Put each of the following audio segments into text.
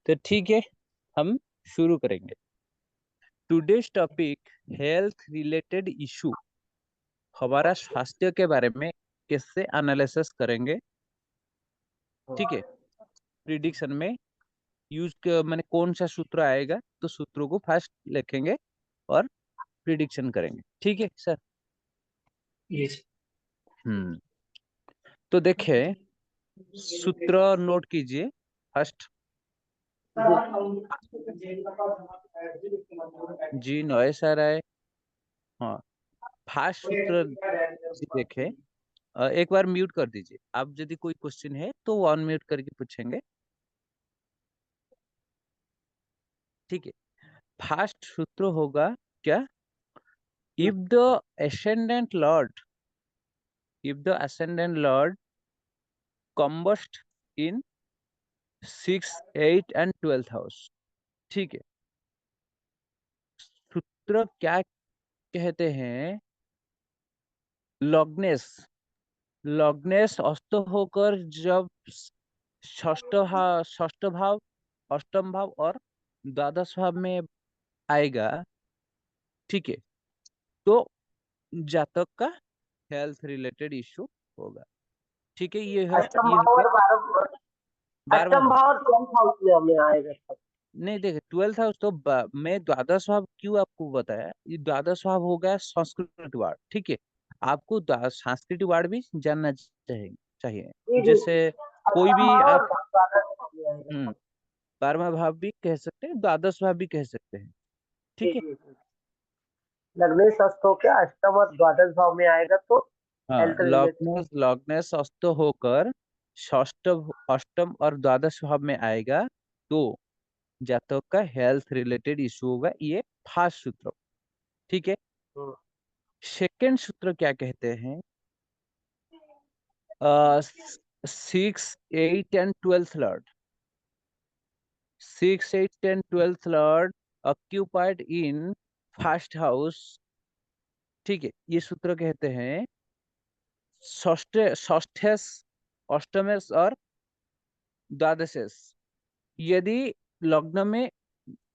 तो ठीक है, हम शुरू करेंगे। Today's topic health related issue. हमारा स्वास्थ्य के बारे में कैसे एनालिसिस करेंगे। ठीक है, प्रिडिक्शन में मैंने कौन सा सूत्र आएगा, तो सूत्रों को फर्स्ट लिखेंगे और प्रिडिक्शन करेंगे। ठीक है सर। यस। तो देखिए, सूत्र नोट कीजिए फर्स्ट। जी नॉइस आ रहा है। हाँ, फर्स्ट सूत्र देखे। एक बार म्यूट कर दीजिए। आप यदि कोई क्वेश्चन है तो वो अनम्यूट करके पूछेंगे। ठीक है, फर्स्ट सूत्र होगा क्या? If the ascendant lord if the ascendant lord combust in 6, 8 and 12th house। ठीक है, सूत्र क्या कहते हैं? लॉग्नेस लॉग्नेस अस्त होकर जब षष्ठ भाव, अष्टम भाव और द्वादश भाव में आएगा, ठीक है, तो जातक का हेल्थ रिलेटेड इशू होगा। ठीक है, ये अष्टम हो भाव गया और 12वां अष्टम भाव। भाव और 12th हाउस में हमें आएगा सब। नहीं देखे 12th हाउस तो मैं द्वादश भाव क्यों आपको बताया। ये द्वादश भाव हो गया संस्कृत वार्ड। ठीक है, आपको संस्कृत वार्ड भी जानना चाहिए। जी जी। जैसे कोई अष्टम भी भाव और आप 12th भाव में आएगा। 12वां भाव भी कह सकते हैं, द्वादश भाव भी कह सकते हैं। जी ठीक है। जी जी। लग्नेश अस्त होकर अष्टम और 12th भाव में आएगा तो हाँ, हेल्थ रिलेटेड। लॉग्नेस अस्त होकर षष्ठ, अष्टम और द्वादश भाव में आएगा, तो जातक का हेल्थ रिलेटेड इशू होगा। ये फर्स्ट सूत्र। ठीक है, सेकेंड सूत्र क्या कहते हैं? 6, 8 and 12th Lord. 6, 8 and 12th Lord occupied in first house. ठीक है, ये सूत्र कहते हैं षष्ठेश, अष्टमेश और द्वादशेश यदि लग्न में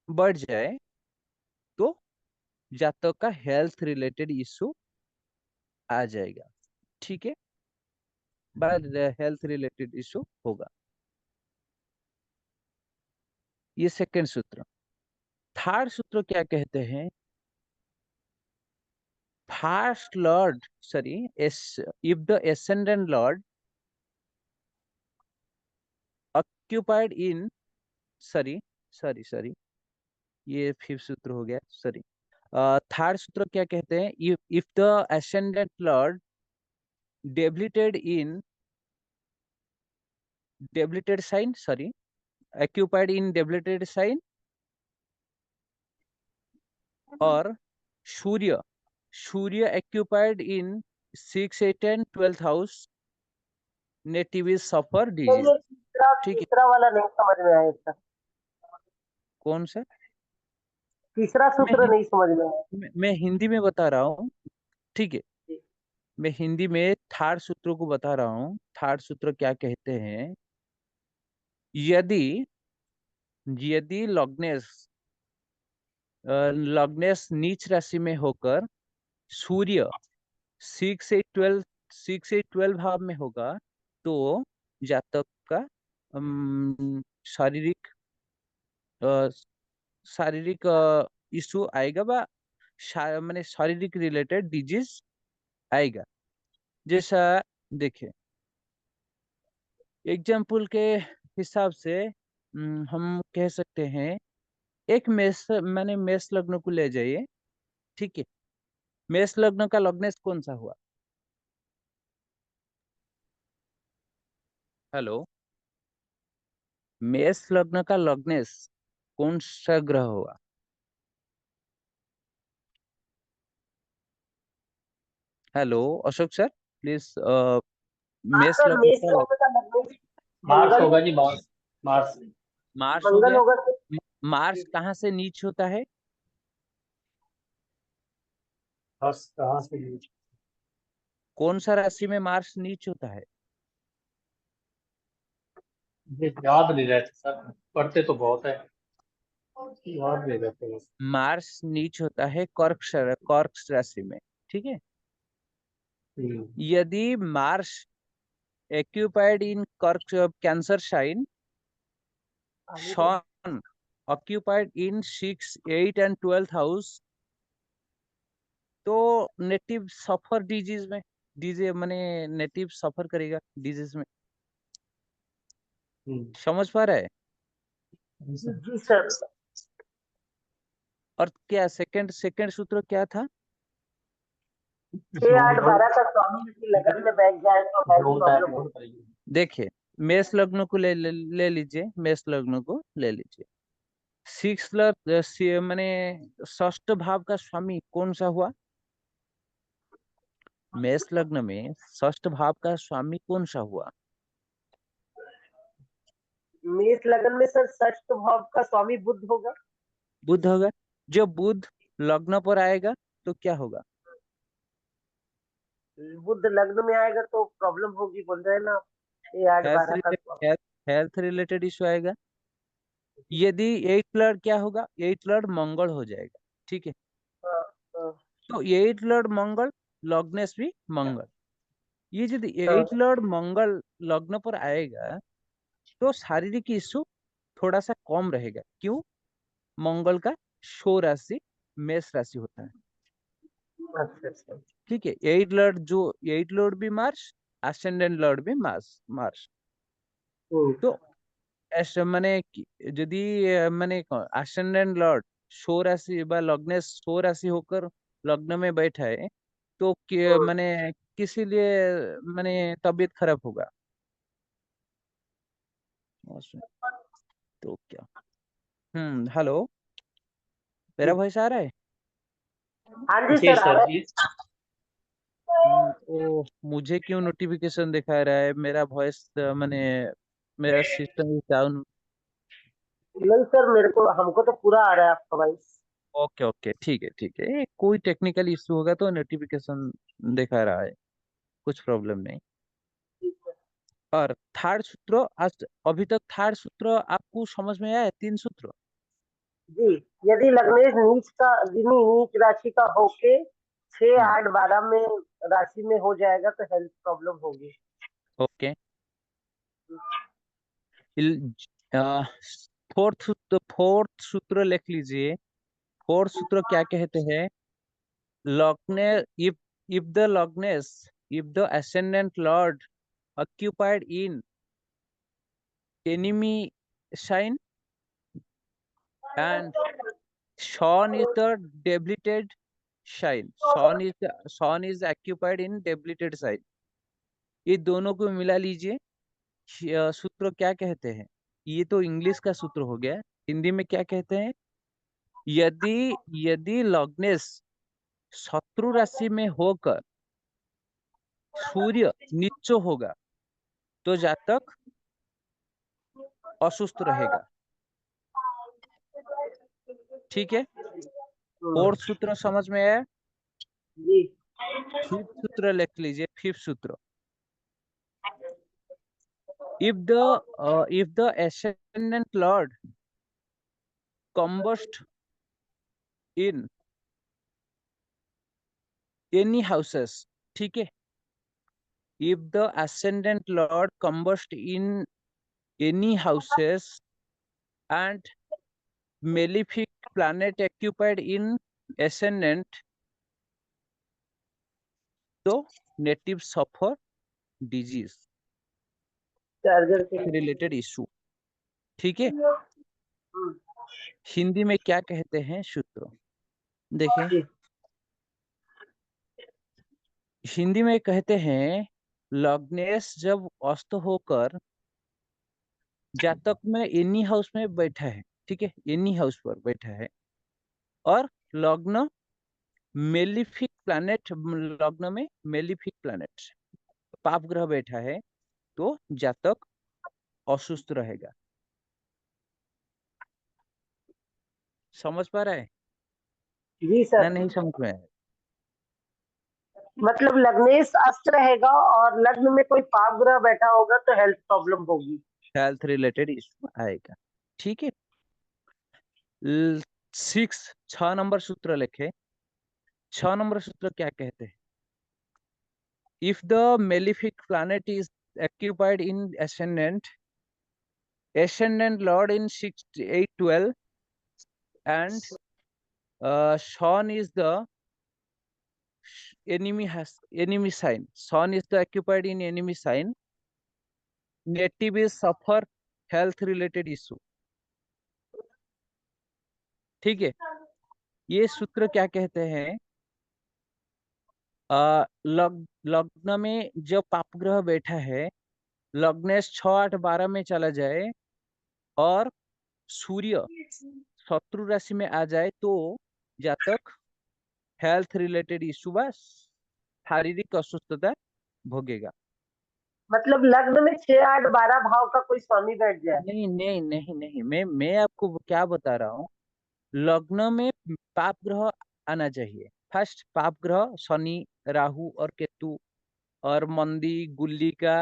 बढ़ जाए, तो जातक का हेल्थ रिलेटेड इशू आ जाएगा। ठीक है, बड़ा हेल्थ रिलेटेड इशू होगा। ये सेकेंड सूत्र। थर्ड सूत्र क्या कहते हैं? First Lord, sorry, if the ascendant Lord occupied in, sorry sorry sorry, ये फिफ्थ सूत्र हो गया, सॉरी। थर्ड सूत्र क्या कहते हैं? If the ascendant Lord debilited in debilited sign, sorry, occupied in debilited sign, और सूर्य सूर्य occupied in 6, 8 and 12th house, native is suffer disease। चलिए तीसरा ठीक है, तीसरा वाला नहीं समझ में आया इसका। कौन सा? तीसरा मैं सूत्र नहीं समझ में आया। मैं हिंदी में बता रहा हूँ। ठीक है, मैं हिंदी में थर्ड सूत्र को बता रहा हूँ। थर्ड सूत्र क्या कहते हैं? यदि यदि लग्नेश नीच राशि में होकर सूर्य 6, 8, 12 भाव में होगा, तो जातक का शारीरिक अ, शारीरिक इशू आएगा, बा माने शारीरिक रिलेटेड डिजीज आएगा। जैसा देखिए, एग्जाम्पल के हिसाब से हम कह सकते हैं, एक मेष लग्न को ले जाइए। ठीक है, मेष लग्न का लग्नेश कौन सा हुआ? हेलो, मेष लग्न का लग्नेश कौन सा ग्रह हुआ? Hello Ashok sir, please. हाँ मेष सर, लग्न मेष का लग्न का लग्नेश मार्स मंगल। होगा जी, मार्स। मार्स। मार्स हो मंगल गया। होगा सर। मार्स कहाँ से नीच होता है? मार्स कहाँ से यूज? कौन सा राशि में मार्स नीच होता है? ये याद नहीं रहते सर, पढ़ते तो बहुत है, याद नहीं रहते बस। मार्स नीच होता है कर्क राशि में, ठीक है। यदि Mars occupied in Cancer sign, Sun occupied in 6, 8 and 12th house, तो नेटिव सफर डिजीज में, डिजीज माने नेटिव सफर करेगा डिजीज में। समझ पा रहा है? जी सर। और क्या सेकंड सूत्र क्या था? 6, 8, 12 का स्वामी यदि लगन में बैठ जाए तो हेल्थ प्रॉब्लम हो। देखिए, मेष लग्न को ले लीजिए, मेष लग्न को ले लीजिए। 6 माने षष्ठ भाव का स्वामी कौन सा हुआ? मेष लग्न में षष्ठ भाव का स्वामी कौन सा हुआ? मेष लगन में सर षष्ठ भाव का स्वामी बुध होगा। बुध होगा। जब बुध लग्न पर आएगा तो क्या होगा? बुध लग्न में आएगा तो प्रॉब्लम होगी, बोल रहे हैं ना। 6, 8, 12 का स्वामी। हेल्थ रिलेटेड इश्यू आएगा। यदि 8 लॉर्ड क्या होगा? 8 लॉर्ड मंगल हो जाएगा, ठीक है। हाँ, हाँ, तो 8 लॉर्ड मंगल, लग्नेश भी मंगल। ये यदि हाँ, 8 लॉर्ड मंगल लग्न पर आएगा तो शारीरिक इश्यू थोड़ा सा कम रहेगा। क्यों? मंगल का शो राशि मेष राशि होता है, अच्छा अच्छा। ठीक है। 8 लॉर्ड भी मार्स, असेंडेंट लॉर्ड भी मार्स। तो ऐसे माने यदि माने असेंडेंट लॉर्ड शो राशि बा लग्नेश शो राशि होकर लग्न में बैठा है तो माने किसी लिए माने तबीयत खराब होगा। तो क्या? हेलो, मेरा वॉइस आ रहा है? हाँ जी जी सर, आ सर रहा जी। तो मुझे क्यों नोटिफिकेशन दिखा रहा है मेरा वॉइस माने मेरा सिस्टम डाउन? है। नहीं सर, मेरे को हमको तो पूरा आ रहा है आपका वॉइस। ओके ओके, ठीक है ठीक है। कोई टेक्निकल इश्यू होगा तो नोटिफिकेशन दिखा रहा है, कुछ प्रॉब्लम नहीं। और थर्ड सूत्र, आज अभी तक थर्ड सूत्र आपको समझ में आया? 3 सूत्र। जी, यदि लग्नेश नीच राशि का होके 6, हम्म 8, 12 में राशि में हो जाएगा तो हेल्थ प्रॉब्लम होगी। ओके। फोर्थ सूत्र लिख लीजिए। फोर्थ सूत्र क्या कहते हैं? लग्ने इफ इफ द लग्नेस if the ascendant lord occupied in enemy sign and sun is the debilited sign, sun is occupied in debilited sign, ये दोनों को मिला लीजिए। सूत्र क्या कहते हैं? ये तो इंग्लिश का सूत्र हो गया। हिंदी में क्या कहते हैं? यदि यदि लग्नेश शत्रु राशि में होकर सूर्य नीच होगा तो जातक असुस्थ रहेगा, ठीक है। फोर्थ सूत्र समझ में आया? जी। फिफ्थ सूत्र लिख लीजिए। फिफ्थ सूत्र, if the ascendant lord combust in any houses, ठीक है। if the ascendant lord combust in any houses and malefic planet occupied in ascendant, तो नेटिव सफर डिजीज चार्जर के रिलेटेड इशू, ठीक है। हम्म, हिंदी में क्या कहते हैं सूत्र? देखिए, जी। हिंदी में कहते हैं लग्नेश जब अस्त होकर जातक में एनी हाउस में बैठा है, ठीक है, एनी हाउस पर बैठा है, और लग्न मेलिफिक प्लैनेट, लग्न में मेलिफिक प्लैनेट पाप ग्रह बैठा है तो जातक असुस्थ रहेगा। समझ पा रहा है जी ना? सर, नहीं समझ में आया? मतलब लग्नेश अस्त रहेगा और लग्न में कोई पाप ग्रह बैठा होगा तो हेल्थ प्रॉब्लम होगी। हेल्थ रिलेटेड इशू आएगा। ठीक है। 6 नंबर सूत्र लिखे। 6 नंबर सूत्र क्या कहते हैं? If the malefic planet is occupied in ascendant lord in 6 8 12 and sun is the enemy sign. Sun is the occupied in enemy sign. Native is suffer health related issue. ठीक है। ये सूत्र क्या कहते हैं? लग्न में जब पाप ग्रह बैठा है, लग्नेश 6 8 12 में चला जाए और सूर्य शत्रु राशि में आ जाए तो जातक हेल्थ रिलेटेड इशू व शारीरिक अस्वस्थता भोगेगा। मतलब लग्न में 6 8 12 भाव का कोई स्वामी बैठ जाए? नहीं नहीं नहीं नहीं, मैं आपको क्या बता रहा हूँ। लग्न में पाप ग्रह आना चाहिए। फर्स्ट पाप ग्रह शनि, राहु और केतु और मंदी, गुल्ली का,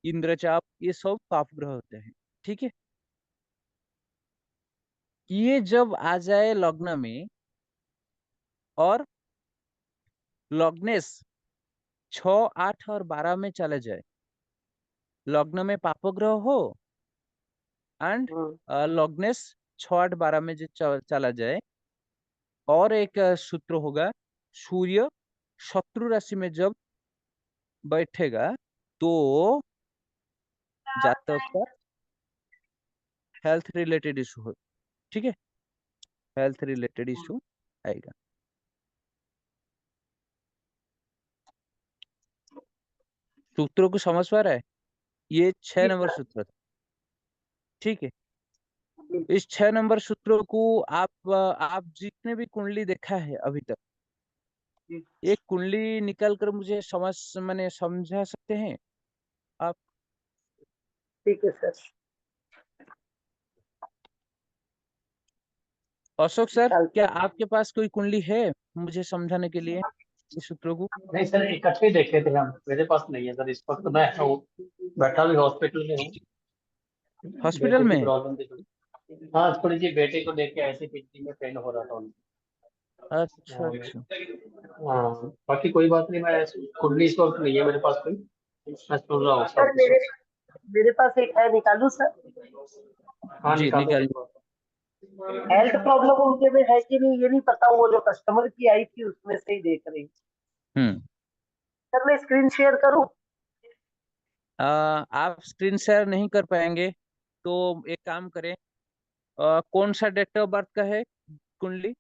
इंद्रचाप, ये सब पाप ग्रह होते हैं। ठीक है। ये जब आ जाए लग्न में और लग्नेश 6 8 और 12 में चला जाए, लग्न में पाप ग्रह हो एंड हम्म, लग्नेश 6 8 12 में जो चला जाए, और एक सूत्र होगा, सूर्य शत्रु राशि में जब बैठेगा तो जातक का हेल्थ रिलेटेड इशू हो। ठीक है। हेल्थ रिलेटेड इशू आएगा। सूत्रों को समझ पा रहा है? ये 6 नंबर ठीक सूत्र था। ठीक है। है। इस 6 नंबर सूत्रों को आप जितने भी कुंडली देखा है अभी तक, एक कुंडली निकाल कर मुझे मैंने समझा सकते हैं आप? ठीक है सर। अशोक सर, चलते क्या हैं। आपके पास कोई कुंडली है मुझे समझाने के लिए इस सूत्रों को? नहीं सर, इकट्ठे देखे थे हम, मेरे पास नहीं है सर। इस वक्त मैं बैठा भी हॉस्पिटल में हूँ। हॉस्पिटल बेटे की में? प्रॉब्लम थी थोड़ी। हाँ, थोड़ी सी बेटे को लेके ऐसे किडनी में पेन हो रहा था उनको। अच्छा हाँ अच्छा। हाँ, बाकी कोई बात नहीं। मैं कुंडली इस वक्त नहीं है मेरे पास कोई। मैं सुन रहा हूँ सर सब। मेरे पास एक है, निकालू सर? हाँ, जी निकालो। निकाल। हेल्थ प्रॉब्लम उनके में है कि नहीं ये नहीं पता, वो जो कस्टमर की आई थी उसमें से ही देख रही। हम्म। सर मैं स्क्रीन शेयर करूं? आप स्क्रीन शेयर नहीं कर पाएंगे तो एक काम करें। कौन सा डेट ऑफ बर्थ का है कुंडली?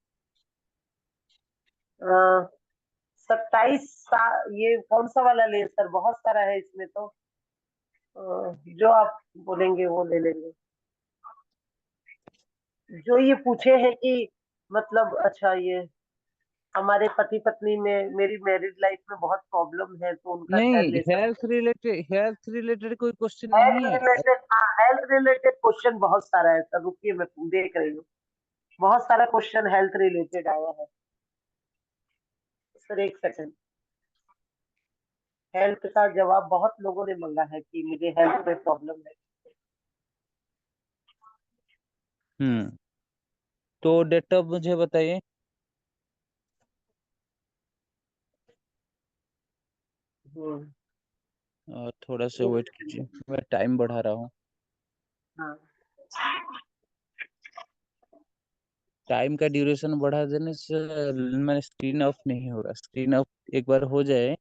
27। ये कौन सा वाला ले सर? बहुत सारा है इसमें तो। अ, जो आप बोलेंगे वो ले लेंगे। जो ये पूछे हैं कि मतलब, अच्छा ये हमारे पति पत्नी में, मेरी मैरिड लाइफ में बहुत प्रॉब्लम है तो उनका शायद नहीं, ले सकते हेल्थ रिलेटेड कोई क्वेश्चन हैं। नहीं हेल्थ है। रिलेटेड, हाँ हेल्थ रिलेटेड क्वेश्चन बहुत सारा है सर, रुकिए मैं देख रही हूँ। बहुत सारा क्वेश्चन हेल्थ रिलेटेड आया है सर, एक सेकंड। हेल्थ का जवाब बहुत लोगों ने मांगा है कि मुझे हेल्थ में प्रॉब्लम है। हम्म। तो डेट ऑफ मुझे बताइए। हम्म, थोड़ा सा वेट कीजिए, मैं टाइम बढ़ा रहा हूँ। हाँ टाइम का ड्यूरेशन बढ़ा देने से मैंने स्क्रीन ऑफ नहीं होगा। स्क्रीन ऑफ एक बार हो जाए,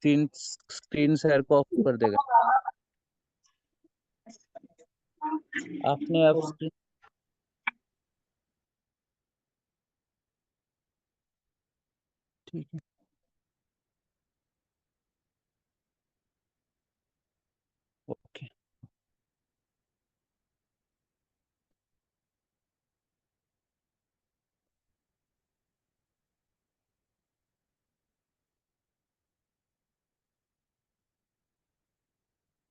स्क्रीन शेयर को ऑफ कर देगा आपने। आप स्क्रीन, ठीक है। ओके।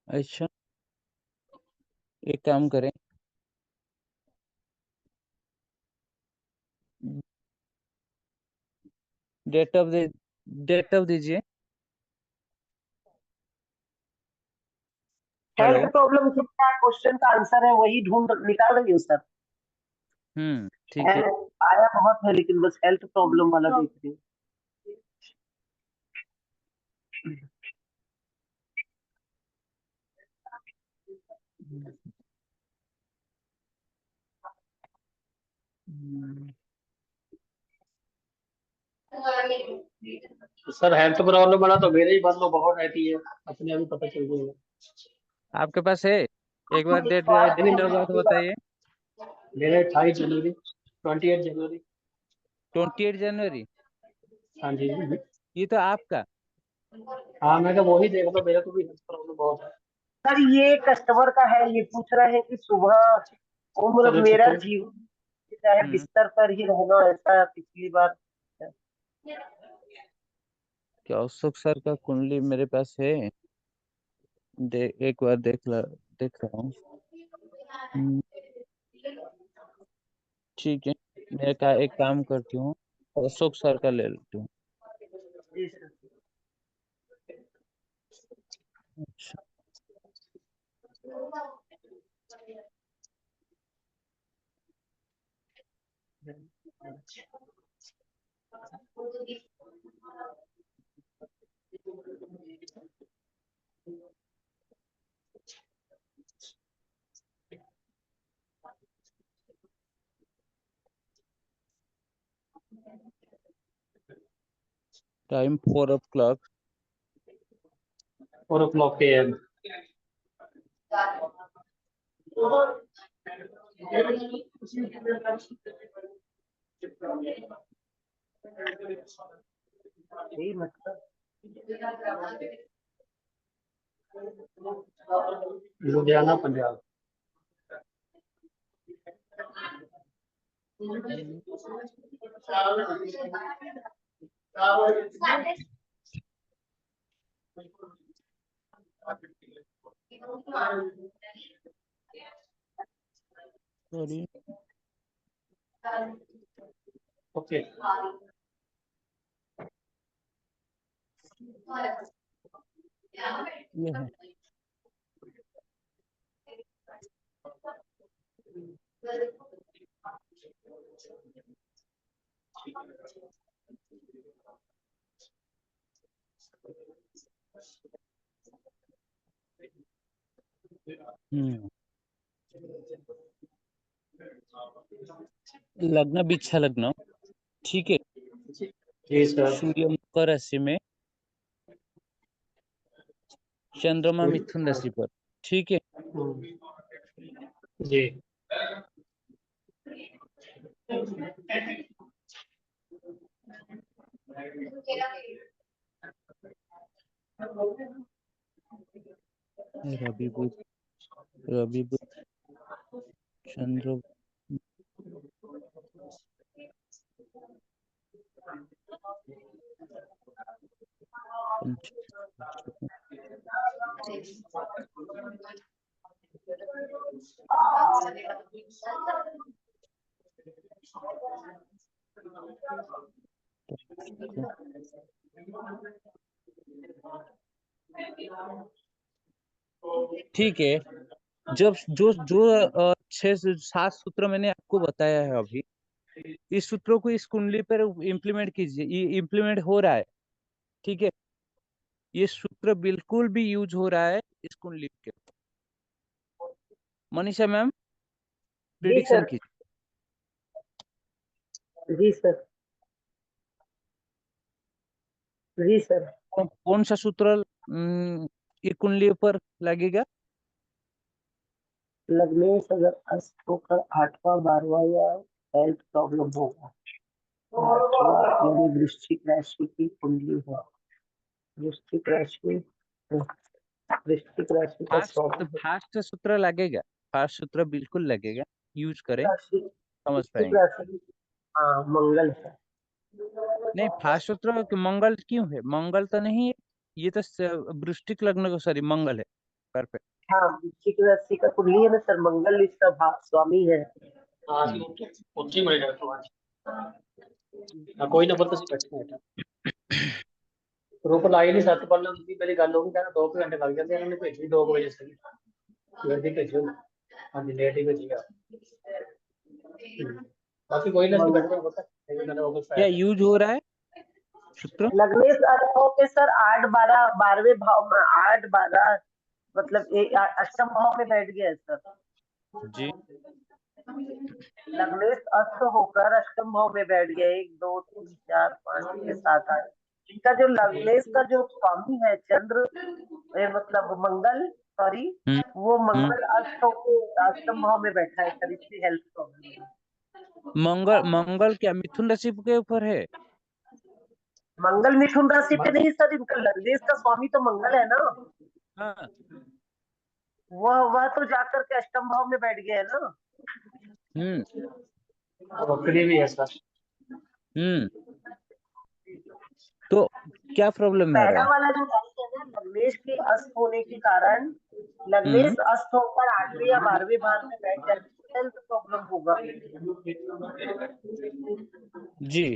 अच्छा, एक काम करें, डेट ऑफ दे डेट ऑफ दीजिए। हेलो। हेल्थ प्रॉब्लम से क्या क्वेश्चन का आंसर है वही ढूंढ निकाल रही हूँ सर। ठीक है। आया बहुत है लेकिन बस हेल्थ प्रॉब्लम वाला देख रही हूँ। सर हेल्थ प्रॉब्लम वाला तो मेरे ही बंद बहुत रहती है, अपने अभी पता चल गई है। आपके पास है? एक बार डेट ऑफ बर्थ बताइए। मेरे 28 जनवरी 28 जनवरी। 28 जनवरी। हाँ जी। ये तो आपका। हाँ मैं तो वही देख लो, मेरे को भी हेल्थ प्रॉब्लम बहुत है। सर ये कस्टमर का है, ये पूछ रहे हैं कि सुबह उम्र चलो ठीक मेरा है। जीवन चाहे हम्म बिस्तर पर ही रहना, ऐसा पिछली बार। क्या अशोक सर का कुंडली मेरे पास है? एक बार देख रहा हूँ। हम्म, ठीक है। एक काम करती हूँ, अशोक सर का ले लेती हूँ। जी सर। अच्छा। Time 4 o'clock। 4 o'clock AM। यही मतलब लुधियाना पंजाब। सॉरी। ओके। ये है। हम्म लग्न भी अच्छा लग्न। ठीक है। जी सर। सूर्य मकर राशि में, चंद्रमा मिथुन राशि पर। ठीक है। जी। रवि बुध, रवि बुध, चंद्र, पंच- ठीक है। जब जो जो 6 से 7 सूत्र मैंने आपको बताया है अभी, इस सूत्रों को इस कुंडली पर इम्प्लीमेंट कीजिए। ये इम्प्लीमेंट हो रहा है। ठीक है। ये सूत्र बिल्कुल भी यूज हो रहा है इस कुंडली के। मनीषा मैम, जी प्रिडिक्शन सर। कीजिए। जी सर। जी सर। कौन सा सूत्र ये कुंडली पर लगेगा? लग्नेश अगर अस्त होकर 8वां 12वां या हेल्थ प्रॉब्लम होगा। मेरी वृश्चिक राशि की कुंडली है। वृश्चिक राशि वृश्चिक राशि का स्वामी है। फास्ट सूत्र लगेगा। फास्ट सूत्र बिल्कुल लगेगा। यूज करें, राशि समझ वृश्चिक पाएंगे। राशि हाँ मंगल है। नहीं, फास्ट सूत्र मंगल क्यों है? मंगल तो नहीं है। ये तो वृश्चिक लग्न को, सॉरी, मंगल है। परफेक्ट। हाँ वृश्चिक राशि का कुंडली है ना सर, मंगल इसका स्वामी है। आज उठी मिल जाए तो आज। कोई ना बोलते बैठे। ग्रुप ला ही नहीं सकते पढ़ना की मेरी गल होगी कहना 2 घंटे लग जाते इन्होंने भेजी 2 बजे से जल्दी भेजो हाँ जी लेट ही भेजिएगा बाकी कोई ना मंग- बैठे होता क्या है यूज हो रहा है सूत्र? लग्नेश अर्थों के सर 8-12 12वें भाव में 8-12 मतलब अष्टम भाव में बैठ गया है सर। जी लग्नेश अस्त होकर अष्टम भाव में बैठ गया 1 2 3 4 5 6 7 8। इनका जो लग्नेश का जो स्वामी है चंद्र मतलब मंगल सॉरी हम्म वो हम्म मंगल अस्त होकर अष्टम भाव में बैठा है सर, इसकी हेल्थ प्रॉब्लम है। मंगल मंगल क्या मिथुन राशि के ऊपर है? मंगल मिथुन राशि पे नहीं सर, इनका लग्नेश का स्वामी तो मंगल है ना, हाँ वह तो जाकर के अष्टम भाव में बैठ गया है ना। हम्म वक्री भी है सर हम्म तो क्या प्रॉब्लम आ रहा पहला है? वाला जो लाइन है ना, लग्नेश के अस्त होने के कारण हम्म लग्नेश अस्त होकर 8वें या 12वें भाव में बैठ जाए तो हेल्थ प्रॉब्लम होगा। जी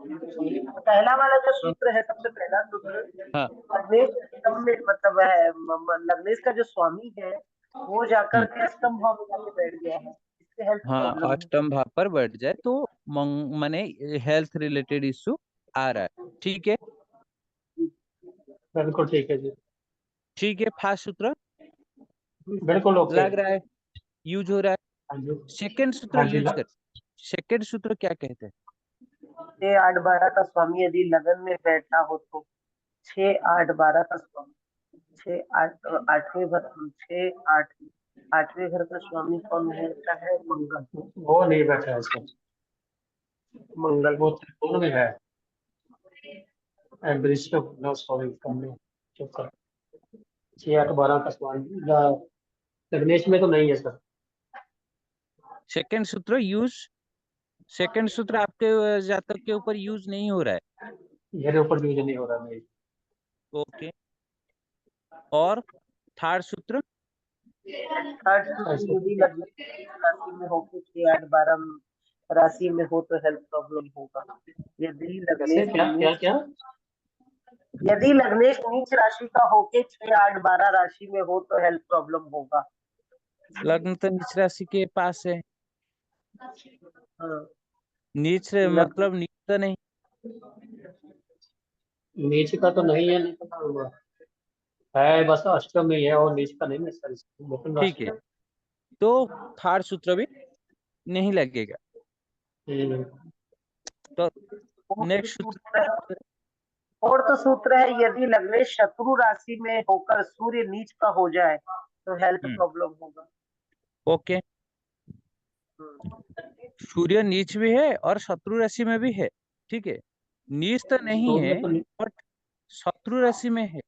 पहला वाला जो सूत्र है, सबसे पहला सूत्र हाँ लग्नेश अष्टम में मतलब है लग्नेश का जो स्वामी है वो जाकर हम्म के अष्टम भाव में जाके बैठ गया है, इससे हेल्थ हाँ प्रॉब्लम है। अष्टम भाव पर बैठ जाए तो माने हेल्थ रिलेटेड इश्यू आ रहा है। ठीक है बिल्कुल ठीक है जी ठीक है फास्ट सूत्र बिल्कुल ओके लग रहा है यूज हो रहा हाँ जी है। सेकंड सूत्र हाँ जी यूज कर। सेकंड सूत्र क्या कहते हैं? 6 8 12 का स्वामी यदि लगन में बैठा हो तो 6 8 12 का स्वामी 6 8 8वें घर का स्वामी कौन होता है? मंगल। वो नहीं बैठा है सर मंगल वो त्रिकोण में है वृषभ नो सॉरी कम चुप कर 6 8 12 का सवाल लग्नेश में तो नहीं है सर सेकंड सूत्र यूज सेकंड सूत्र आपके जातक के ऊपर यूज नहीं हो रहा है। मेरे ऊपर यूज नहीं हो रहा मेरी ओके और थर्ड सूत्र? थर्ड सूत्र यदि लग्न राशि में हो तो 6 8 12 राशि में हो तो हेल्थ प्रॉब्लम होगा। यदि कैसे लग्नेश क्या क्या नीच क्या यदि लग्नेश नीच राशि का होके 6 8 12 राशि में हो तो हेल्थ प्रॉब्लम होगा। लग्न तो नीच राशि के पास है। हाँ नीच लग्न मतलब नीच तो नहीं। नीच का तो नहीं है नहीं पता होगा है बस अष्टम में ही है और नीच का नहीं है सर मिथुन ठीक राशि है है तो थर्ड सूत्र भी नहीं लगेगा। हम्म, तो फोर्थ नेक्स्ट सूत्र है सूत्र फोर्थ सूत्र है यदि लग्नेश शत्रु राशि में होकर सूर्य नीच का हो जाए तो हेल्थ प्रॉब्लम होगा। ओके सूर्य नीच भी है और शत्रु राशि में भी है। ठीक है नीच तो नहीं है सूर्य तो नहीं बट शत्रु राशि में है।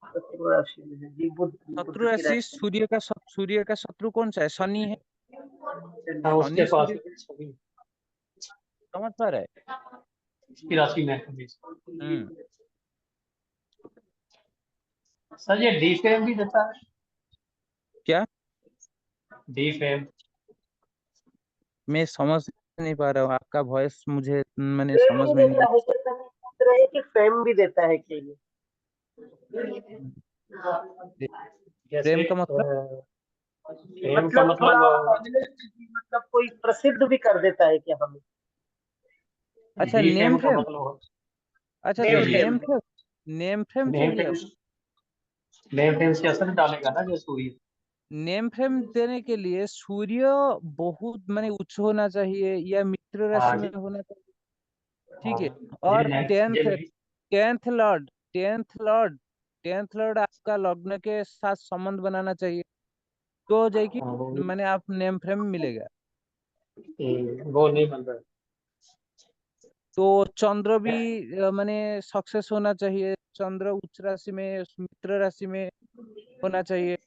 शत्रु राशि में है जी, बुध बुध शत्रु की राशि राशि सूर्य का शत्रु कौन सा है? शनि है। हाँ उसके शनि पास सूर्य सभी समझ पा रहा है? उसकी राशि में है जी। हम्म सर ये डी फेम भी देता है क्या? डी फेम मैं समझ नहीं पा रहा हूँ आपका वॉइस मुझे मैंने फेम समझ भी में नहीं। देता है क्या? सर पूछ रहे हैं कि फेम भी देता है क्या ये? जैसे प्रेम का मतलब? फेम का मतलब थोड़ा मतलब मतलब कोई प्रसिद्ध भी कर देता है क्या हमें? अच्छा डी नेम फेम का फ्रेम। मतलब अच्छा तो नेम जी name fame frame name frame name चाहिए फेम आपको? नेम फेम से असर डालेगा ना जो सूर्य नेम फ्रेम देने के लिए सूर्य बहुत माने उच्च होना चाहिए या मित्र हाँ राशि जी में होना चाहिए। ठीक हाँ है ये और नहीं ये टेंथ नहीं tenth Lord tenth Lord tenth Lord आपका लग्न के साथ संबंध बनाना चाहिए तो जाएगी हाँ, मैंने आप नेम फ्रेम मिलेगा। वो नहीं बन रहा तो चंद्र भी माने सक्सेस होना चाहिए। चंद्र उच्च राशि में मित्र राशि में होना चाहिए।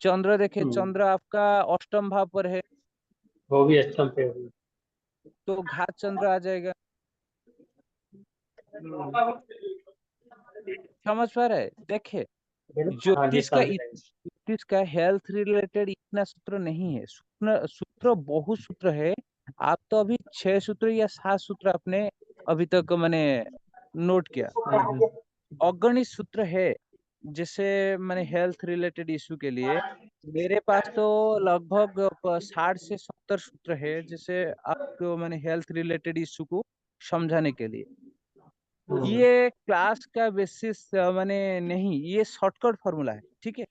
चंद्र देखे चंद्र आपका अष्टम भाव पर है वो भी अष्टम पे होगी तो घात चंद्र आ जाएगा। समझ पा रहे हैं? देखे हाँ जी समझ रहे हैं ज्योतिष का हेल्थ रिलेटेड इतना सूत्र नहीं है। सूत्र सूत्र बहुत सूत्र है। आप तो अभी 6 सूत्र या 7 सूत्र आपने अभी तक मैंने नोट किया। अगणित सूत्र है, जैसे मैंने हेल्थ रिलेटेड इशू के लिए मेरे पास तो लगभग 60 से 70 सूत्र है, जैसे आपको मैंने हेल्थ रिलेटेड इशू को समझाने के लिए। ये क्लास का बेसिस मैंने नहीं, ये शॉर्टकट फॉर्मूला है, ठीक है,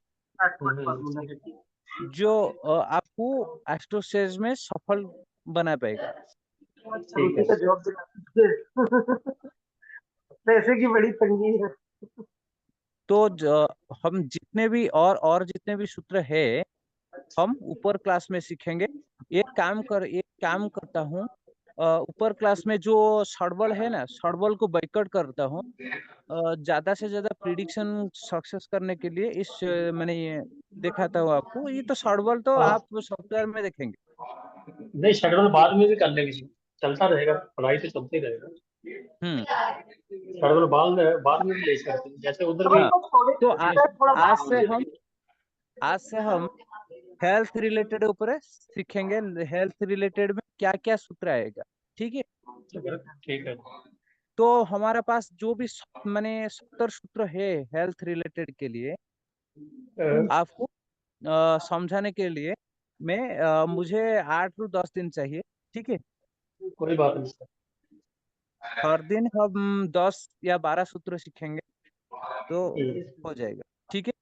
जो आपको एस्ट्रोसेज में सफल बना पाएगा। उसी का जॉब पैसे की बड़ी तंगी है। तो हम जितने भी और जितने भी सूत्र है हम ऊपर क्लास में सीखेंगे। एक काम करता हूँ, ऊपर क्लास में जो सड़बल है ना, सड़बल को बैकआउट करता हूँ। ज्यादा से ज्यादा प्रिडिक्शन सक्सेस करने के लिए मैंने ये दिखाता हूँ आपको। ये तो सड़बल तो आप सॉफ्टवेयर में देखेंगे। नहीं, शेड्यूल बाद में भी कर लेंगे, चलता रहेगा, पढ़ाई तो चलती रहेगा। हम्म। शेड्यूल बाद में भी ले सकते हैं, जैसे उधर भी। हाँ, तो आज से हम हेल्थ रिलेटेड ऊपर सीखेंगे। हेल्थ रिलेटेड में क्या क्या सूत्र आएगा, ठीक है। ठीक है। तो हमारा पास जो भी मैंने 70 सूत्र है हेल्थ रिलेटेड के लिए, आपको समझाने के लिए मुझे 8 से 10 दिन चाहिए, ठीक है। कोई बात नहीं सर। हर दिन हम 10 या 12 सूत्र सीखेंगे तो हो जाएगा, ठीक है।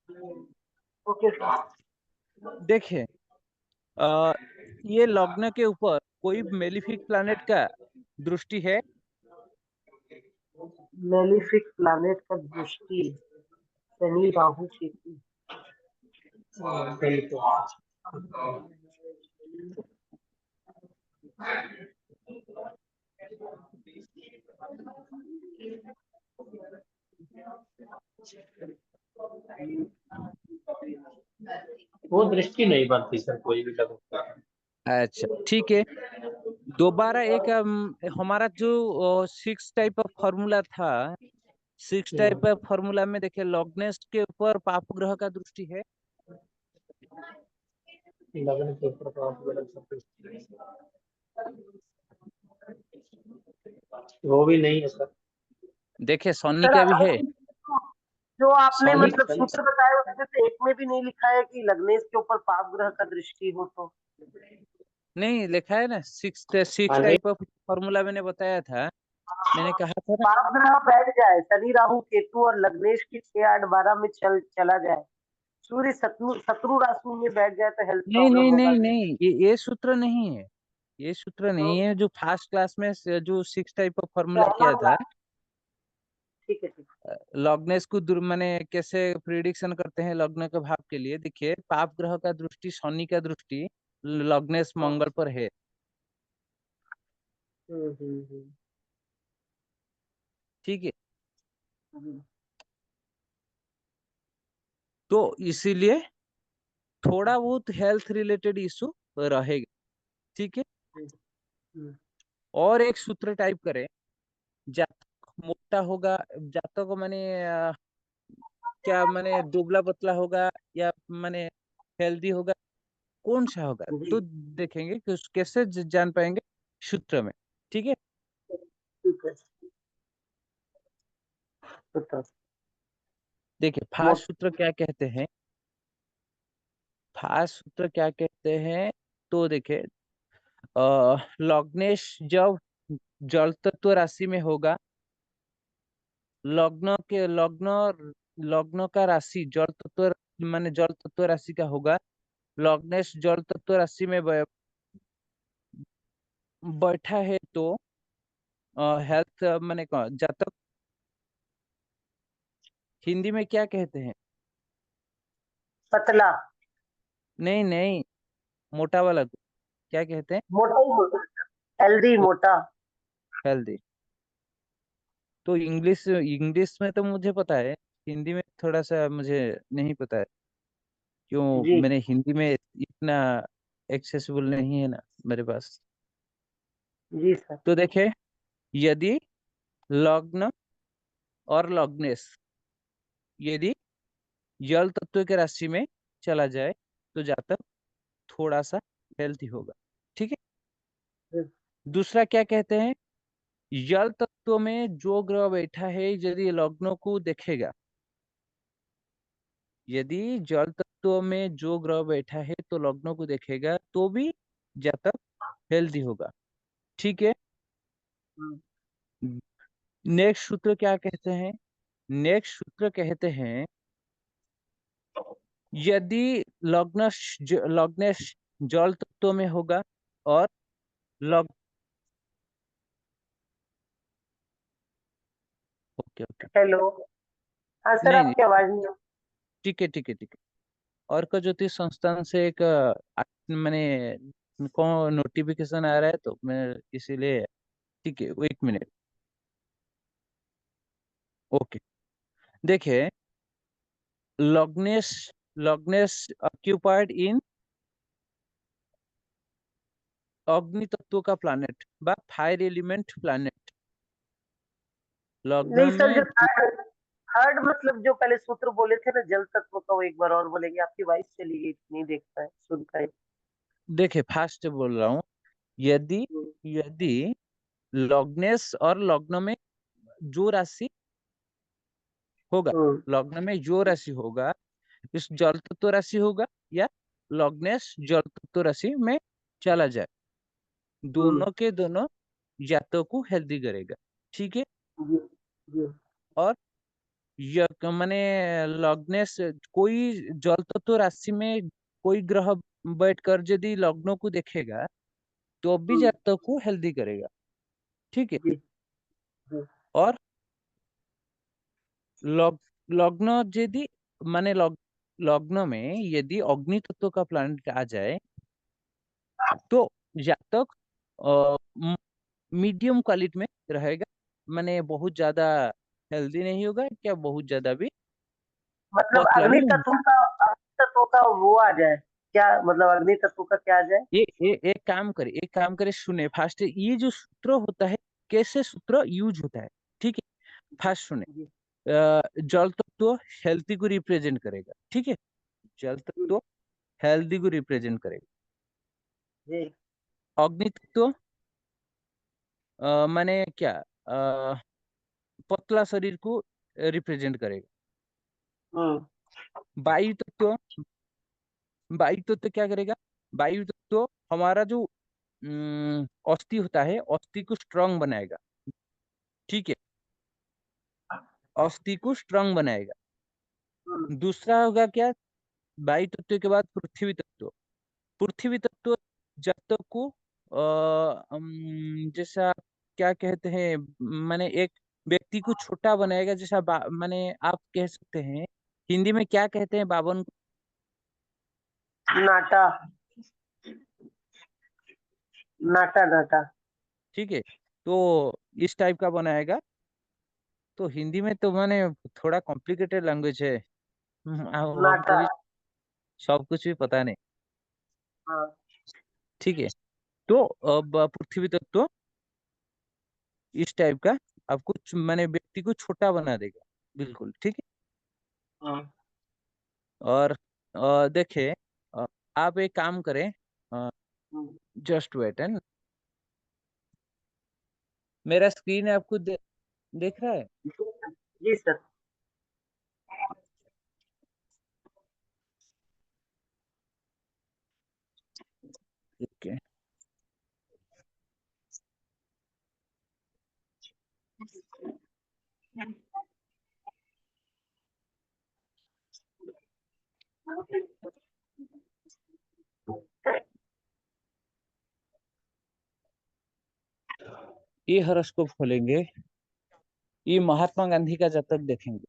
Okay sir. देखिए, ये लग्न के ऊपर कोई मेलिफिक प्लैनेट का दृष्टि है? मेलिफिक प्लैनेट का दृष्टि शनि राहु केतु। वो दृष्टि नहीं बनती सर, कोई भी लगता है। अच्छा, ठीक है। दोबारा एक हमारा जो 6 टाइप ऑफ फॉर्मूला था, 6 टाइप ऑफ फॉर्मूला में देखिए लॉग्नेस के ऊपर पाप ग्रह का दृष्टि है। लगन के ऊपर तो आप गलत सब कुछ, वो भी नहीं है सर। देखिए शनि सर का भी है। जो आपने शनि मतलब सूत्र बताया उसमें से एक में भी नहीं लिखा है कि लग्नेश के ऊपर पाप ग्रह का दृष्टि हो तो। नहीं लिखा है ना, 6 हाँ जी। टाइप ऑफ फॉर्मूला मैंने बताया था, मैंने कहा था ना। पाप ग्रह बैठ जाए, शनि राहु केतु और लग्नेश की 6 8 12 में चला जाए, सूर्य शत्रु शत्रु राशि में बैठ जाए तो हेल्थ नहीं प्रॉब्लम नहीं होगा। नहीं नहीं, ये सूत्र नहीं है। ये सूत्र तो नहीं है जो फर्स्ट क्लास में जो 6 टाइप ऑफ फॉर्मूला किया था। ठीक है ठीक लग्नेश को मैंने कैसे प्रिडिक्शन करते हैं लग्न के भाव के लिए। देखिए, पाप ग्रह का दृष्टि, शनि का दृष्टि लग्नेश मंगल पर है, हम्म। ठीक है। हम्म। तो इसीलिए थोड़ा बहुत हेल्थ रिलेटेड इशू रहेगा, ठीक है। हम्म। और एक सूत्र टाइप करें, जातक मोटा होगा, जातक को मैंने क्या मैंने दुबला पतला होगा या मैंने हेल्दी होगा, कौन सा होगा, जी तो देखेंगे कि कैसे जान पाएंगे सूत्र में, ठीक है। ठीक है। तो देखिए मोट फास्ट सूत्र क्या कहते हैं, फास्ट सूत्र क्या कहते हैं, तो देखिए लग्नेश जब जल तत्व राशि में होगा, लग्न लग्न का राशि जल तत्व माने जल तत्व राशि का होगा। लग्नेश जल तत्व राशि में बैठा है तो हेल्थ माने जातक हिंदी में क्या कहते हैं? पतला, नहीं नहीं, मोटा वाला को क्या कहते हैं? मोटा ही मोटा, हेल्दी मोटा। हेल्दी। तो इंग्लिश इंग्लिश में तो मुझे पता है, हिंदी में थोड़ा सा मुझे नहीं पता है। क्यों, जी मैंने हिंदी में इतना एक्सेसिबल नहीं है ना मेरे पास। जी सर। तो देखे, यदि लग्न और लग्नेश यदि जल तत्व के राशि में चला जाए तो जातक थोड़ा सा हेल्थी होगा, ठीक है। हम्म। दूसरा क्या कहते हैं, जल तत्व तत्व में जो ग्रह बैठा है यदि लग्न को देखेगा, यदि जल तत्व में जो ग्रह बैठा है तो लग्न को देखेगा तो भी जातक हेल्दी होगा। ठीक है। नेक्स्ट सूत्र क्या कहते हैं? नेक्स्ट सूत्र कहते हैं यदि लग्न जल तत्व में होगा और लग ओके ओके हेलो। हाँ सर, नहीं नहीं आपकी आवाज नहीं। ठीक है ठीक है ठीक है। अर्क ज्योतिष संस्थान से एक मैंने को नोटिफिकेशन आ रहा है तो मैं इसीलिए ठीक है, 1 मिनट। ओके। देखिए, लग्नेश लग्नेश ऑक्यूपाइड इन अग्नि तत्व का प्लैनेट बा फायर एलिमेंट प्लैनेट नहीं लग्न सर, में जो थर्ड थर्ड मतलब जो पहले सूत्र बोले थे ना जल तत्व का, वो एक बार और बोलेंगे? आपकी वॉइस चली गई, नहीं देख पाए सुन पाए। देखे फास्ट बोल रहा हूँ। यदि हम्म, यदि लग्नेश और लग्न में जो राशि होगा, हम्म, लग्न में जो राशि होगा इस जल तत्व राशि होगा या लग्नेश जल तत्व राशि में चला जाए, हम्म, दोनों के दोनों जातकों को हेल्दी करेगा। ठीक है। जी, जी, और माने लग्नेश कोई जल तत्व राशि में कोई ग्रह बैठकर यदि लग्नों को देखेगा तो भी हम्म, जातक को हेल्दी करेगा। ठीक है। जी, जी, और लग, लग्न यदि माने लग्न में यदि अग्नि तत्व का प्लैनेट आ जाए तो जातक मीडियम क्वालिटी में रहेगा, माने बहुत ज्यादा हेल्दी नहीं होगा क्या बहुत ज्यादा भी मतलब पतला भी नहीं। अग्नि तत्व का वो आ जाए क्या? मतलब अग्नि तत्व का क्या आ जाए? एक काम करे, सुने फास्ट ये जो सूत्र होता है कैसे सूत्र यूज होता है। ठीक है। फास्ट सुने। जी, जल तत्व हेल्थी को रिप्रेजेंट करेगा। ठीक है। जल जी, तत्व हेल्दी को रिप्रेजेंट करेगा। जी, अग्नि तत्व माने क्या, पतला शरीर को रिप्रेजेंट करेगा। हम्म, वायु तत्व वायु तत्व क्या करेगा? वायु तत्व हमारा जो अस्थि होता है, अस्थि को स्ट्रांग बनाएगा। ठीक है। अस्थि को स्ट्रांग बनाएगा। हम्म, दूसरा होगा क्या? वायु तत्व के बाद पृथ्वी तत्व। पृथ्वी तत्व जब तक को जैसा क्या कहते हैं, माने एक व्यक्ति को छोटा बनाएगा, जैसा माने आप कह सकते हैं हिंदी में क्या कहते हैं बावन को? नाटा, नाटा, नाटा। ठीक है। तो इस टाइप का बनाएगा। तो हिंदी में तो माने थोड़ा कॉम्प्लिकेटेड लैंग्वेज है। नाटा। हमको भी सब कुछ भी पता नहीं। हाँ। ठीक है। तो अब पृथ्वी तत्व इस टाइप का आपको माने व्यक्ति को छोटा बना देगा। बिल्कुल ठीक है। हाँ। और देखिए, आप एक काम करें, हम्म, जस्ट वेट एंड मेरा स्क्रीन आपको देख रहा है? जी सर। ओके। ये हॉरोस्कोप खोलेंगे, ये महात्मा गांधी का जातक देखेंगे।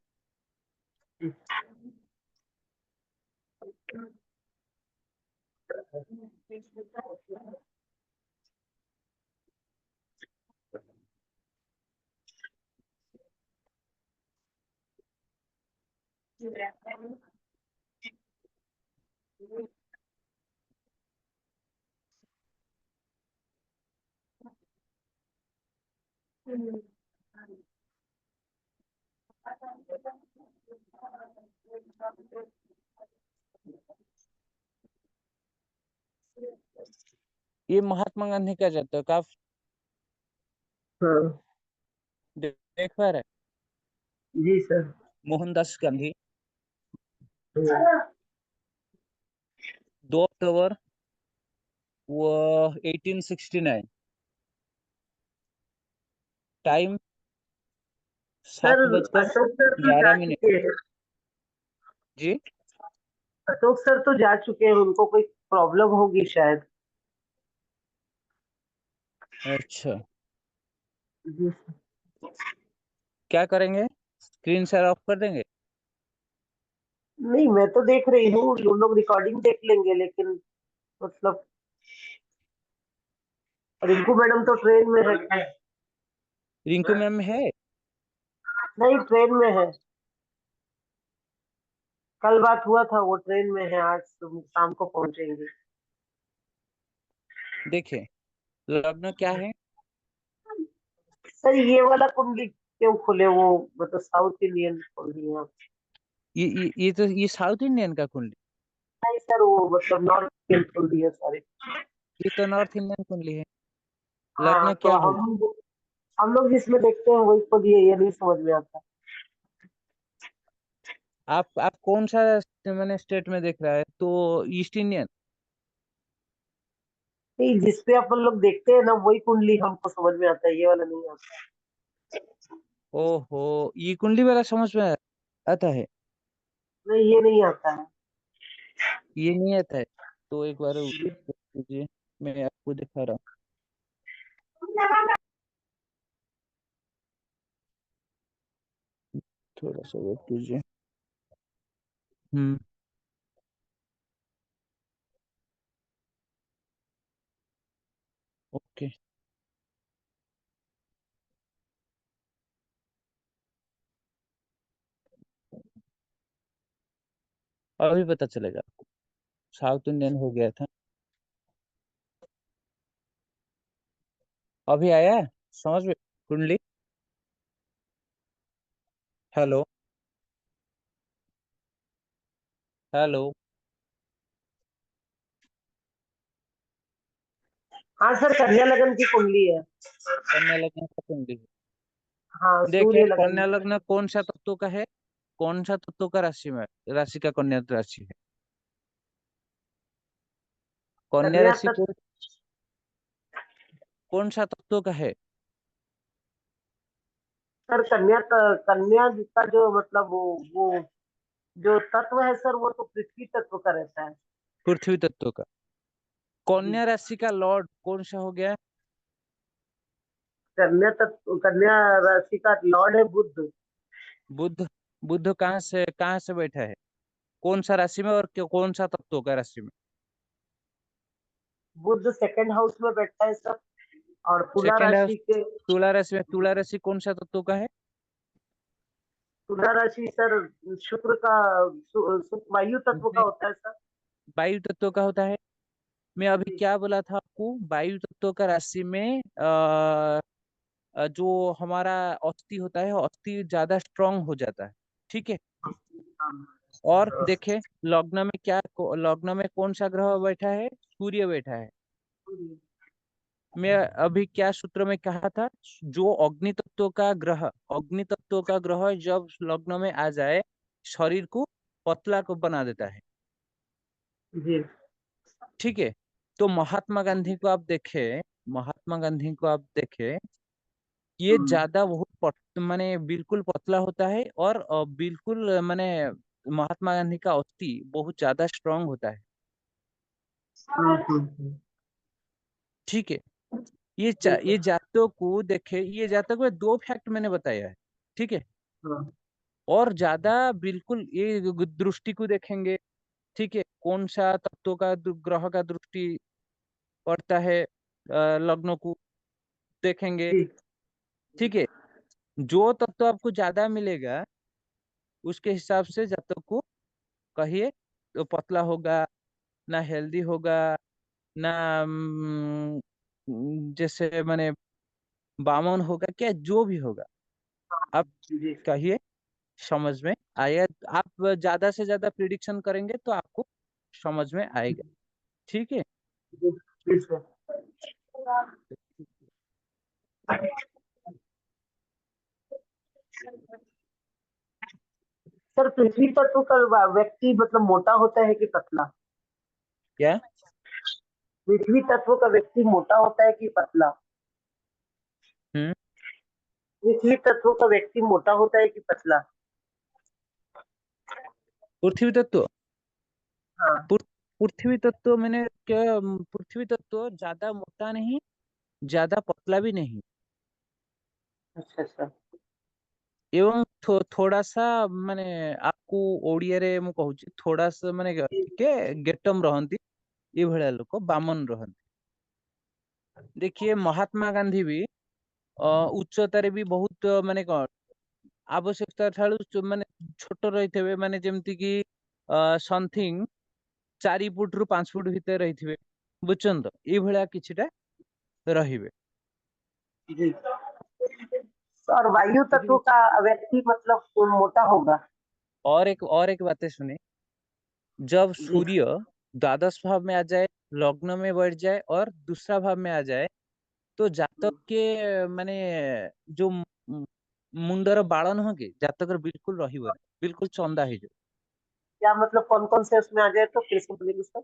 ये महात्मा गांधी का जातक आप हाँ। देख पा रहे? जी सर। मोहनदास गांधी, हम्म। 2 अक्टूबर वो 1869, टाइम सर 7:11 जा मिनट। चुके हैं। जी, अशोक सर तो जा चुके हैं, उनको कोई प्रॉब्लम होगी शायद। अच्छा, जी। क्या करेंगे? स्क्रीन शेयर ऑफ कर देंगे? नहीं, मैं तो देख रही हूँ, उन लोग रिकॉर्डिंग देख लेंगे, लेकिन मतलब रिंकू मैडम तो ट्रेन में है। रिंकू मैम है? नहीं, ट्रेन में है। कल बात हुआ था, वो ट्रेन में है, आज शाम को पहुंचेंगे। देखे, लग्न क्या है? सर ये वाला कुंडली क्यों खुले, वो मतलब साउथ इंडियन कुंडली है। ये साउथ इंडियन का कुंडली। नहीं सर, वो मतलब नॉर्थ इंडियन कुंडली है सारी। ये तो नॉर्थ इंडियन कुंडली है। हाँ, लग्न तो क्या हो? हम लोग जिसमें देखते हैं वही खुद ये नहीं समझ में आता। आप कौन सा मैंने स्टेट में देख रहा है? तो ईस्ट इंडियन। नहीं, जिसपे अपन लोग देखते हैं ना वही कुंडली हमको समझ में आता है, ये वाला नहीं आता। ओहो, ये कुंडली वाला समझ में आता है? नहीं, ये नहीं आता है। ये नहीं आता है? तो एक बार वेट कीजिए, मैं आपको दिखा रहा हूँ। थोड़ा सा वेट कीजिए। हम्म। ओके, अभी पता चलेगा आपको। साउथ इंडियन हो गया था, अभी आया है समझ में कुंडली। Hello, hello. हाँ सर, कन्या लगन की कुंडली है। कन्या लग्न का कुंडली। हाँ, देखिए, सूर्य लगन। कन्या लग्न कौन सा तत्व का है? कौन सा तत्व का राशि में, राशि का कन्या राशि है? कन्या कन्या राशि तत्व। कौन सा तत्व का है? सर कन्या का जो मतलब वो जो तत्व है सर, वो तो पृथ्वी तत्व का रहता है। पृथ्वी तत्व का। जी। कन्या राशि का लॉर्ड कौन सा हो गया? कन्या राशि का लॉर्ड है बुध। बुध। बुध कहाँ से बैठा है? कौन सा राशि में, और कौन सा तत्व का राशि में? बुध सेकंड हाउस में बैठा है सर, और तुला सेकेंड हाउस। राशि के। तुला राशि में, तुला राशि कौन सा तत्व का है? तुला राशि सर शुक्र का, वायु तत्व का नहीं, होता है सर। वायु तत्व का होता है। मैं अभी जी। क्या बोला था आपको? वायु तत्व का राशि में जो हमारा अस्थि होता है, अस्थि ज्यादा स्ट्रांग हो जाता है। ठीक है। और देखे, लग्न में लग्न में कौन सा ग्रह बैठा है? सूर्य बैठा है। मैं अभी क्या सूत्र में कहा था? जो अग्नि तत्व का ग्रह जब लग्न में आ जाए, शरीर को पतला को बना देता है। जी। ठीक है। तो महात्मा गांधी को आप देखें, महात्मा गांधी को आप देखें, ये ज्यादा बहुत माने बिल्कुल पतला होता है, और बिल्कुल माने महात्मा गांधी का अस्थि बहुत ज्यादा स्ट्रांग होता है। ठीक है। ठीक है। ये जातकों को देखे, ये जातक में 2 फैक्ट मैंने बताया है। ठीक है। हाँ। और ज्यादा बिल्कुल ये दृष्टि को देखेंगे। ठीक है, कौन सा तत्व का ग्रह का दृष्टि पड़ता है लग्नों को देखेंगे। जी। ठीक है। जो तत्व आपको ज्यादा मिलेगा, उसके हिसाब से जातक को कहिए, तो पतला होगा, ना हेल्दी होगा, ना जैसे माने बामन होगा, क्या जो भी होगा, आप जी। कहिए, समझ में आएगा। आप ज्यादा से ज्यादा प्रिडिक्शन करेंगे तो आपको समझ में आएगा। ठीक है। जी। जी सर। सर पृथ्वी तत्व का व्यक्ति मतलब मोटा होता है कि पतला? क्या? पृथ्वी तत्व का व्यक्ति मोटा होता है कि पतला? हम्म पृथ्वी तत्व का व्यक्ति मोटा होता है कि पतला? पृथ्वी तत्व हाँ। पृथ्वी तत्व मैंने क्या, पृथ्वी तत्व ज्यादा मोटा नहीं, ज्यादा पतला भी नहीं, अच्छा अच्छा। एवं थोड़ा सा माने आपको ओडिया रे मु कहूची थोड़ा सा माने टिके गेटम रहंती ये भଳିया लोक बामन रहंती। देखिए महात्मा गांधी भी उच्चतारे भी बहुत माने कौन आवश्यकता ठाड़ू माने छोट रही माने जेमती कि समथिंग 4 फुट रु 5 फुट भितर रही बुझछन तो ये भଳିया किछिटा रहिबे। जी। और वायु तत्व का व्यक्ति मतलब मोटा होगा? और एक बातें सुने, जब जी। सूर्य द्वादश भाव में आ जाए, लग्न में बैठ जाए और दूसरा भाव में आ जाए, तो जातक के माने जो मुंडर बाल नुह कि जातक बिल्कुल रहिबन, बिल्कुल चंदा हो जाए। क्या मतलब कौन कौन से उसमें आ जाए तो फिर से बोलेंगे सर?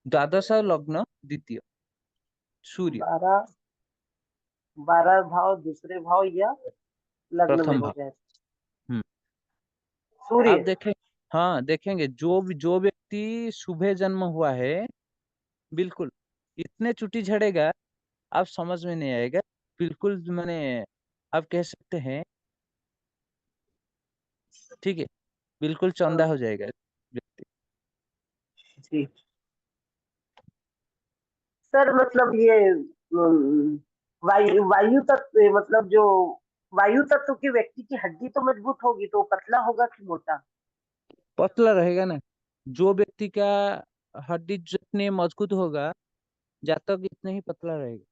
द्वादश और लग्न द्वितीय सूर्य 12 12 भाव दूसरे भाव या लग्न में प्रथम हो भाव। जाए? हम्म आप सूर्य। देखें, हाँ देखेंगे जो व्यक्ति सुबह जन्म हुआ है, बिल्कुल इतने चुटी झड़ेगा आप समझ में नहीं आएगा। बिल्कुल मैंने आप कह सकते हैं, ठीक है, बिल्कुल चंदा हाँ, हो जाएगा व्यक्ति। जी। सर मतलब ये वायु तत्व मतलब जो वायु तत्व के व्यक्ति की हड्डी तो मजबूत होगी तो वो पतला होगा कि मोटा? पतला रहेगा ना, जो व्यक्ति का हड्डी जितने मजबूत होगा जातक इतने ही पतला रहेगा।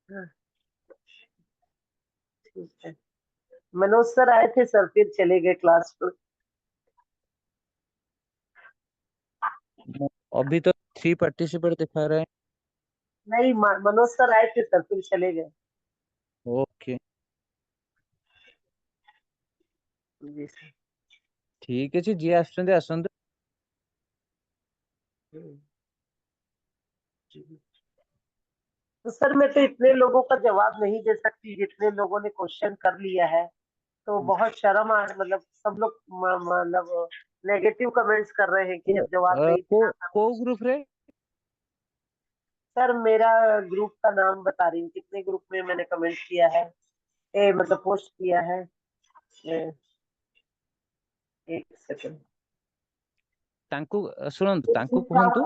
हाँ, ठीक है। मनोज सर आए थे सर फिर चले गए क्लास पर। अभी तो 3 पार्टिसिपेट दिखा रहे हैं। नहीं मनोज सर आए थे सर फिर चले गए। ओके, जी सर। ठीक है जी, जी आसुचंदे आसंतु। हम्म, जी। तो सर मैं तो इतने लोगों का जवाब नहीं दे सकती जितने लोगों ने क्वेश्चन कर लिया है। तो बहुत शर्म आ मतलब सब लोग मतलब नेगेटिव कमेंट्स कर रहे हैं कि जब जवाब नहीं देना था। को ग्रुप रे? सर मेरा ग्रुप का नाम बता रही हूँ कितने ग्रुप में मैंने कमेंट किया है, मतलब पोस्ट किया है। ए, एक सेकंड। तांकु शुणନ୍ତୁ, तांकु कुहंतु,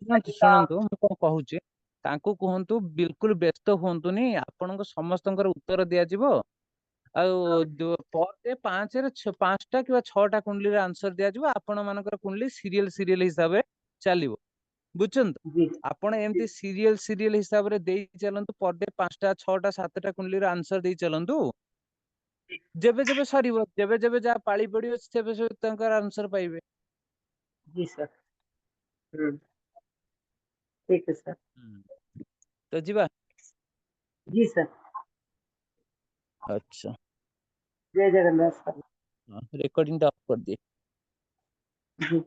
शुणନ୍ତୁ शुणନ୍ତୁ ମୁଁ କଣ କହୁଛି, ତାଙ୍କୁ କୁହନ୍ତୁ ବିଲକୁଲ ବ୍ୟସ୍ତ ହୁଅନ୍ତୁନି, ଆପଣଙ୍କ ସମସ୍ତଙ୍କର ଉତ୍ତର ଦିଆଯିବ। ଆଉ ପର ଡେ 5ଟା କିମ୍ବା 6ଟା କୁଣ୍ଡलीର ଆନ୍ସର ଦିଆଯିବ। ଆପଣ ମାନଙ୍କର କୁଣ୍ଡଲି ସିରିଏଲ ହିସାବରେ ଚାଲିବ, ବୁଝଛନ୍ତି? जी ଆପଣ ଏମିତି ସିରିଏଲ ହିସାବରେ ଦେଇ ଚାଲନ୍ତୁ, ପର ଡେ 5ଟା 6ଟା 7ଟା କୁଣ୍ଡलीର ଆନ୍ସର ଦେଇ ଚାଲନ୍ତୁ। ଯେବେ ଯେବେ ସରିବ, ଯେବେ ଯେବେ ଯାହା ପାଳି ପଡିବ ସେବେ ସେବେ ତାଙ୍କର ଆନ୍ସର ପାଇବେ। जी सर। ठीक है सर। ତ ଯିବା। जी सर। अच्छा, जय जगन्नाथ सर। रेकॉर्डिंग टा ऑफ कर दिए। जी।